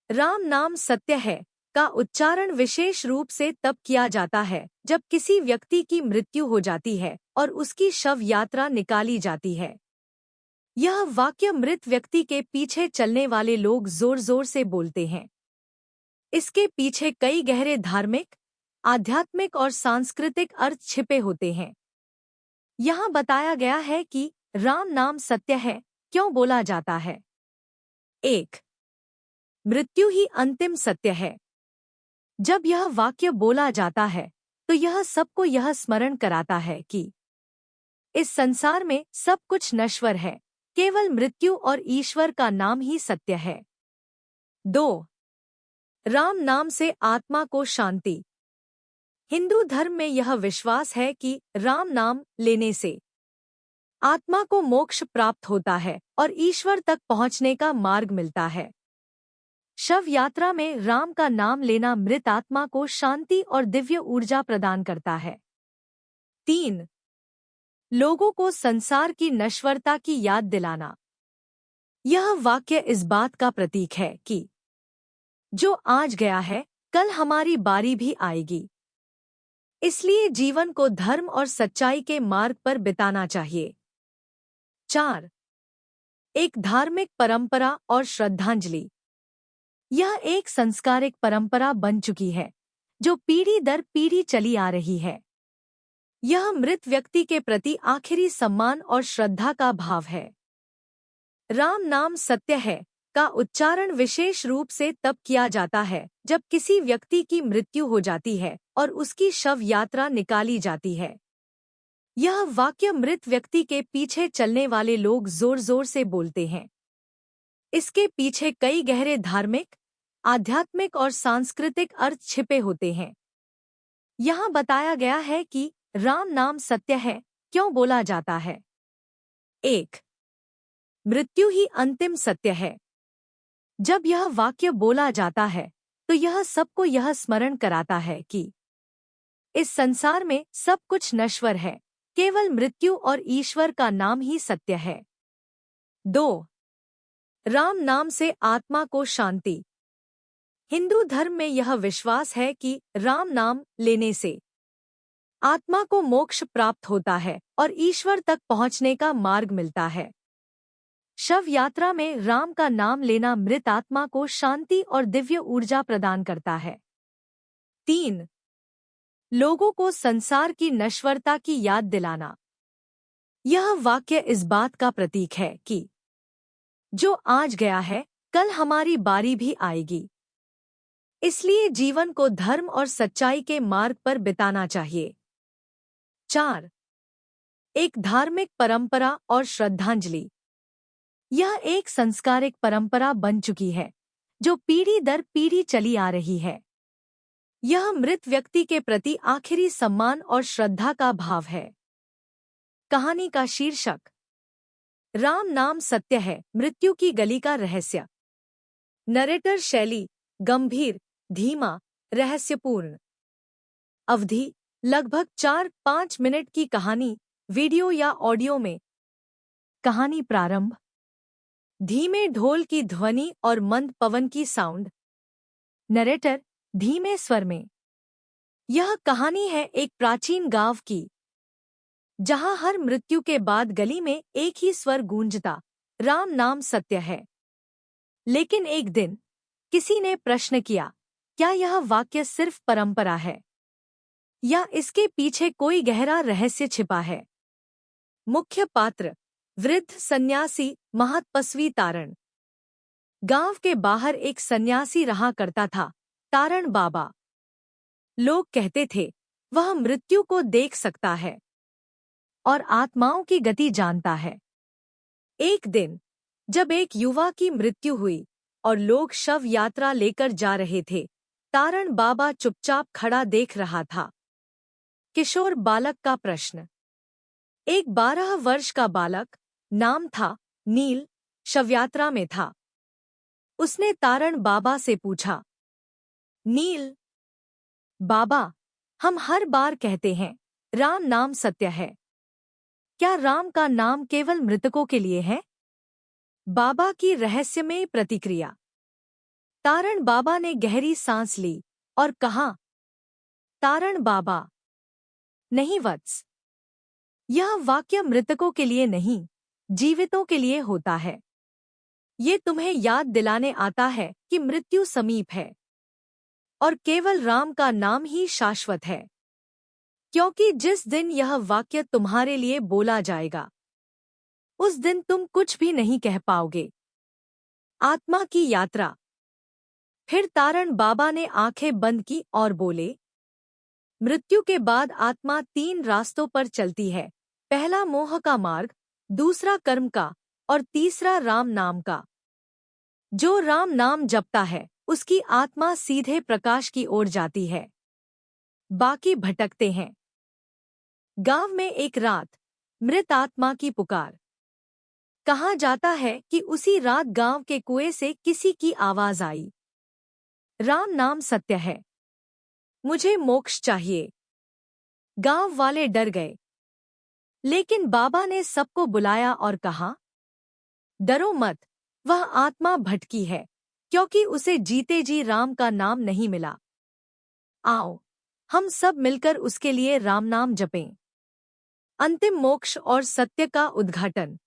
राम नाम सत्य है का उच्चारण विशेष रूप से तब किया जाता है जब किसी व्यक्ति की मृत्यु हो जाती है और उसकी शव यात्रा निकाली जाती है। यह वाक्य मृत व्यक्ति के पीछे चलने वाले लोग जोर जोर से बोलते हैं। इसके पीछे कई गहरे धार्मिक, आध्यात्मिक और सांस्कृतिक अर्थ छिपे होते हैं। यहाँ बताया गया है कि राम नाम सत्य है क्यों बोला जाता है। 1. मृत्यु ही अंतिम सत्य है। जब यह वाक्य बोला जाता है तो यह सबको यह स्मरण कराता है कि इस संसार में सब कुछ नश्वर है, केवल मृत्यु और ईश्वर का नाम ही सत्य है। 2. राम नाम से आत्मा को शांति। हिंदू धर्म में यह विश्वास है कि राम नाम लेने से आत्मा को मोक्ष प्राप्त होता है और ईश्वर तक पहुंचने का मार्ग मिलता है। शव यात्रा में राम का नाम लेना मृत आत्मा को शांति और दिव्य ऊर्जा प्रदान करता है। 3. लोगों को संसार की नश्वरता की याद दिलाना। यह वाक्य इस बात का प्रतीक है कि जो आज गया है कल हमारी बारी भी आएगी, इसलिए जीवन को धर्म और सच्चाई के मार्ग पर बिताना चाहिए। 4. एक धार्मिक परंपरा और श्रद्धांजलि। यह एक संस्कारिक परंपरा बन चुकी है जो पीढ़ी दर पीढ़ी चली आ रही है। यह मृत व्यक्ति के प्रति आखिरी सम्मान और श्रद्धा का भाव है। राम नाम सत्य है का उच्चारण विशेष रूप से तब किया जाता है जब किसी व्यक्ति की मृत्यु हो जाती है और उसकी शव यात्रा निकाली जाती है। यह वाक्य मृत व्यक्ति के पीछे चलने वाले लोग जोर जोर से बोलते हैं। इसके पीछे कई गहरे धार्मिक, आध्यात्मिक और सांस्कृतिक अर्थ छिपे होते हैं। यहाँ बताया गया है कि राम नाम सत्य है क्यों बोला जाता है। 1. मृत्यु ही अंतिम सत्य है। जब यह वाक्य बोला जाता है तो यह सबको यह स्मरण कराता है कि इस संसार में सब कुछ नश्वर है, केवल मृत्यु और ईश्वर का नाम ही सत्य है। 2. राम नाम से आत्मा को शांति। हिंदू धर्म में यह विश्वास है कि राम नाम लेने से आत्मा को मोक्ष प्राप्त होता है और ईश्वर तक पहुंचने का मार्ग मिलता है। शव यात्रा में राम का नाम लेना मृत आत्मा को शांति और दिव्य ऊर्जा प्रदान करता है। 3. लोगों को संसार की नश्वरता की याद दिलाना। यह वाक्य इस बात का प्रतीक है कि जो आज गया है कल हमारी बारी भी आएगी, इसलिए जीवन को धर्म और सच्चाई के मार्ग पर बिताना चाहिए। 4. एक धार्मिक परंपरा और श्रद्धांजलि। यह एक संस्कारिक परंपरा बन चुकी है जो पीढ़ी दर पीढ़ी चली आ रही है। यह मृत व्यक्ति के प्रति आखिरी सम्मान और श्रद्धा का भाव है। कहानी का शीर्षक राम नाम सत्य है, मृत्यु की गली का रहस्य। नरेटर शैली गंभीर, धीमा, रहस्यपूर्ण। अवधि लगभग 4-5 मिनट की कहानी, वीडियो या ऑडियो में। कहानी प्रारंभ। धीमे ढोल की ध्वनि और मंद पवन की साउंड। नरेटर धीमे स्वर में। यह कहानी है एक प्राचीन गांव की, जहां हर मृत्यु के बाद गली में एक ही स्वर गूंजता, राम नाम सत्य है। लेकिन एक दिन किसी ने प्रश्न किया, क्या यह वाक्य सिर्फ परंपरा है या इसके पीछे कोई गहरा रहस्य छिपा है? मुख्य पात्र वृद्ध सन्यासी महतपस्वी तारण। गांव के बाहर एक सन्यासी रहा करता था, तारण बाबा। लोग कहते थे वह मृत्यु को देख सकता है और आत्माओं की गति जानता है। एक दिन जब एक युवा की मृत्यु हुई और लोग शव यात्रा लेकर जा रहे थे, तारण बाबा चुपचाप खड़ा देख रहा था। किशोर बालक का प्रश्न। एक 12 वर्ष का बालक, नाम था नील, शवयात्रा में था। उसने तारण बाबा से पूछा, नील बाबा, हम हर बार कहते हैं राम नाम सत्य है, क्या राम का नाम केवल मृतकों के लिए है? बाबा की रहस्यमय प्रतिक्रिया। तारण बाबा ने गहरी सांस ली और कहा, तारण बाबा, नहीं वत्स, यह वाक्य मृतकों के लिए नहीं, जीवितों के लिए होता है। ये तुम्हें याद दिलाने आता है कि मृत्यु समीप है और केवल राम का नाम ही शाश्वत है, क्योंकि जिस दिन यह वाक्य तुम्हारे लिए बोला जाएगा उस दिन तुम कुछ भी नहीं कह पाओगे। आत्मा की यात्रा। फिर तारण बाबा ने आंखें बंद की और बोले, मृत्यु के बाद आत्मा 3 रास्तों पर चलती है। पहला मोह का मार्ग, दूसरा कर्म का और तीसरा राम नाम का। जो राम नाम जपता है उसकी आत्मा सीधे प्रकाश की ओर जाती है, बाकी भटकते हैं। गांव में एक रात, मृत आत्मा की पुकार। कहा जाता है कि उसी रात गांव के कुएं से किसी की आवाज आई, राम नाम सत्य है, मुझे मोक्ष चाहिए। गांव वाले डर गए, लेकिन बाबा ने सबको बुलाया और कहा, डरो मत, वह आत्मा भटकी है क्योंकि उसे जीते जी राम का नाम नहीं मिला। आओ, हम सब मिलकर उसके लिए राम नाम जपें। अंतिम मोक्ष और सत्य का उद्घाटन।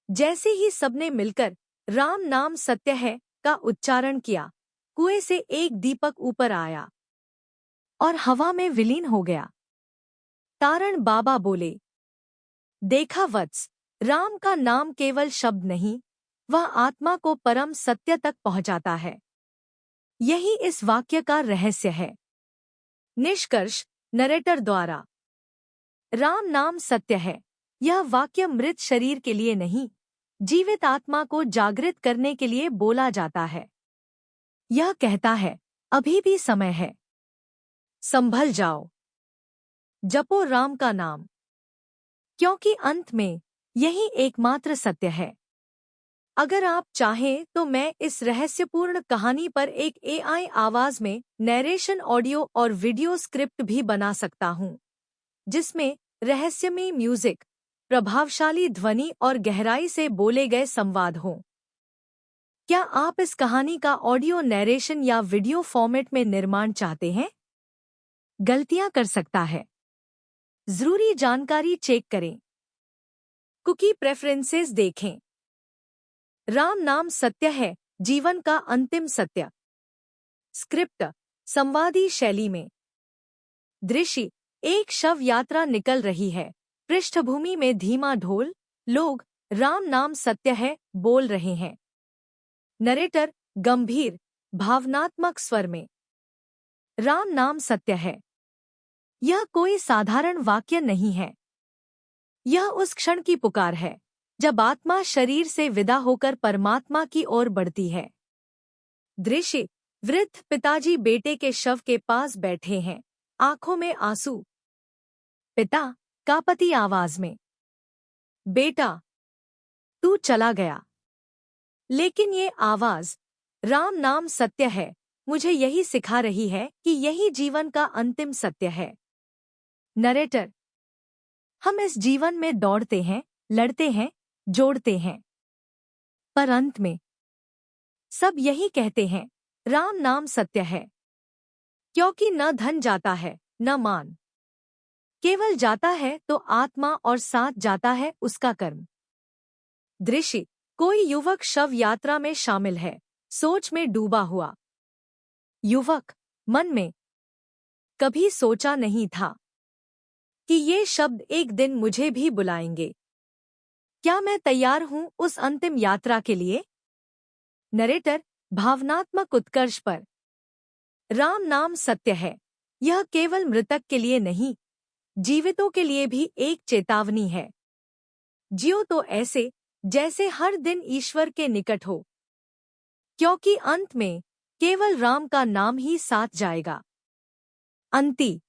जैसे ही सबने मिलकर राम नाम सत्य है का उच्चारण किया, कुएं से एक दीपक ऊपर आया और हवा में विलीन हो गया। तारण बाबा बोले, देखा वत्स, राम का नाम केवल शब्द नहीं, वह आत्मा को परम सत्य तक पहुंचाता है। यही इस वाक्य का रहस्य है। निष्कर्ष, नरेटर द्वारा। राम नाम सत्य है। यह वाक्य मृत शरीर के लिए नहीं, जीवित आत्मा को जागृत करने के लिए बोला जाता है। यह कहता है, अभी भी समय है, संभल जाओ, जपो राम का नाम, क्योंकि अंत में यही एकमात्र सत्य है। अगर आप चाहें तो मैं इस रहस्यपूर्ण कहानी पर एक एआई आवाज में नैरेशन ऑडियो और वीडियो स्क्रिप्ट भी बना सकता हूं, जिसमें रहस्यमयी म्यूजिक, प्रभावशाली ध्वनि और गहराई से बोले गए संवाद हों। क्या आप इस कहानी का ऑडियो नैरेशन या वीडियो फॉर्मेट में निर्माण चाहते हैं? गलतियां कर सकता है। जरूरी जानकारी चेक करें। कुकी प्रेफरेंसेस देखें। राम नाम सत्य है, जीवन का अंतिम सत्य। स्क्रिप्ट, संवादी शैली में। दृश्य, एक शव यात्रा निकल रही है। पृष्ठभूमि में धीमा ढोल, लोग राम नाम सत्य है बोल रहे हैं। नरेटर, गंभीर, भावनात्मक स्वर में, राम नाम सत्य है। यह कोई साधारण वाक्य नहीं है। यह उस क्षण की पुकार है जब आत्मा शरीर से विदा होकर परमात्मा की ओर बढ़ती है। दृश्य, वृद्ध पिताजी बेटे के शव के पास बैठे हैं, आंखों में आंसू। पिता, कांपती आवाज में, बेटा, तू चला गया। लेकिन ये आवाज, राम नाम सत्य है, मुझे यही सिखा रही है कि यही जीवन का अंतिम सत्य है। नरेटर, हम इस जीवन में दौड़ते हैं, लड़ते हैं, जोड़ते हैं, पर अंत में सब यही कहते हैं, राम नाम सत्य है। क्योंकि न धन जाता है, न मान, केवल जाता है तो आत्मा और साथ जाता है उसका कर्म। दृश्य, कोई युवक शव यात्रा में शामिल है, सोच में डूबा हुआ। युवक, मन में, कभी सोचा नहीं था कि ये शब्द एक दिन मुझे भी बुलाएंगे। क्या मैं तैयार हूं उस अंतिम यात्रा के लिए? नरेटर, भावनात्मक उत्कर्ष पर। राम नाम सत्य है। यह केवल मृतक के लिए नहीं, जीवितों के लिए भी एक चेतावनी है। जियो तो ऐसे जैसे हर दिन ईश्वर के निकट हो, क्योंकि अंत में केवल राम का नाम ही साथ जाएगा। अंति।